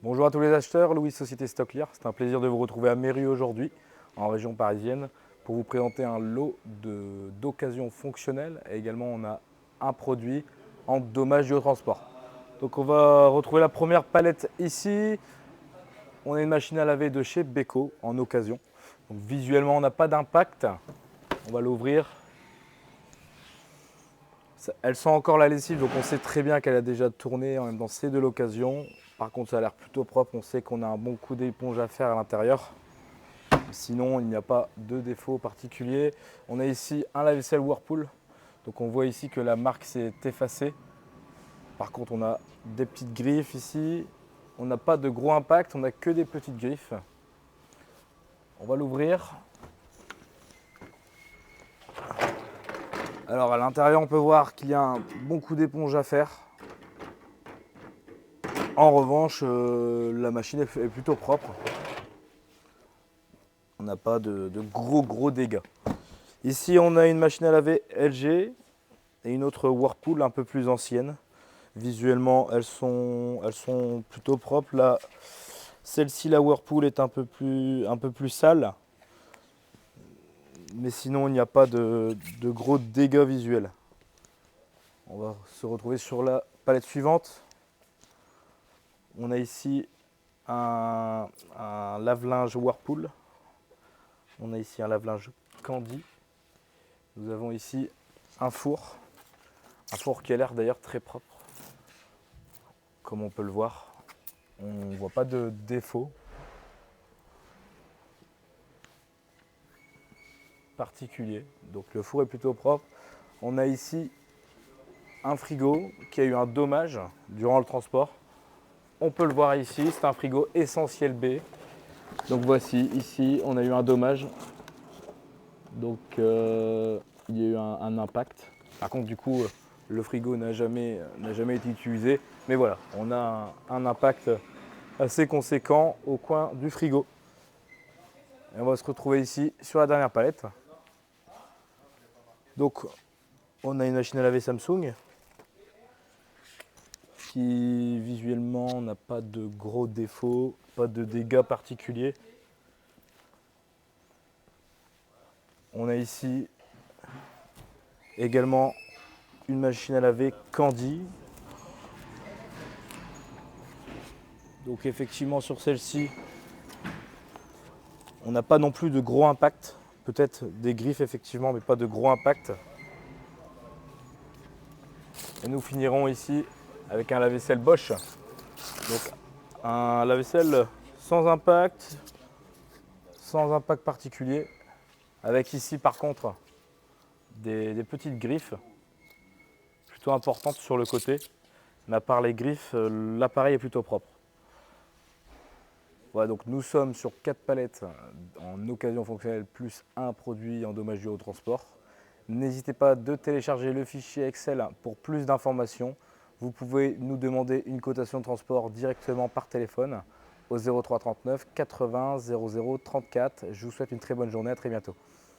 Bonjour à tous les acheteurs, Louis Société Stocklier. C'est un plaisir de vous retrouver à Méru aujourd'hui, en région parisienne, pour vous présenter un lot d'occasions fonctionnelles. Et également, on a un produit en dommage dû au transport. Donc on va retrouver la première palette ici. On a une machine à laver de chez Beko en occasion. Donc visuellement, on n'a pas d'impact. On va l'ouvrir. Elle sent encore la lessive, donc on sait très bien qu'elle a déjà tourné. En même temps, c'est de l'occasion. Par contre, ça a l'air plutôt propre. On sait qu'on a un bon coup d'éponge à faire à l'intérieur. Sinon, il n'y a pas de défaut particulier. On a ici un lave-vaisselle Whirlpool. Donc on voit ici que la marque s'est effacée. Par contre, on a des petites griffes ici. On n'a pas de gros impact, on n'a que des petites griffes. On va l'ouvrir. Alors à l'intérieur, on peut voir qu'il y a un bon coup d'éponge à faire. En revanche, la machine est plutôt propre. On n'a pas de gros dégâts. Ici, on a une machine à laver LG et une autre Whirlpool un peu plus ancienne. Visuellement, elles sont plutôt propres. Là, celle-ci, la Whirlpool, est un peu plus sale. Mais sinon, il n'y a pas de gros dégâts visuels. On va se retrouver sur la palette suivante. On a ici un lave-linge Whirlpool. On a ici un lave-linge Candy. Nous avons ici un four qui a l'air d'ailleurs très propre. Comme on peut le voir, on ne voit pas de défaut particulier. Donc le four est plutôt propre. On a ici un frigo qui a eu un dommage durant le transport. On peut le voir ici, c'est un frigo Essentiel B. Donc voici, ici, on a eu un dommage. Donc il y a eu un impact. Par contre, du coup, le frigo n'a jamais été utilisé. Mais voilà, on a un impact assez conséquent au coin du frigo. Et on va se retrouver ici sur la dernière palette. Donc on a une machine à laver Samsung qui visuellement n'a pas de gros défauts, pas de dégâts particuliers. On a ici également une machine à laver Candy. Donc effectivement sur celle-ci, on n'a pas non plus de gros impact. Peut-être des griffes effectivement, mais pas de gros impact. Et nous finirons ici avec un lave-vaisselle Bosch. Donc un lave-vaisselle sans impact particulier. Avec ici par contre des petites griffes plutôt importantes sur le côté. Mais à part les griffes, l'appareil est plutôt propre. Voilà, donc nous sommes sur 4 palettes en occasion fonctionnelle plus un produit en dommage dû au transport. N'hésitez pas de télécharger le fichier Excel pour plus d'informations. Vous pouvez nous demander une cotation de transport directement par téléphone au 03 39 80 00 34. Je vous souhaite une très bonne journée, à très bientôt.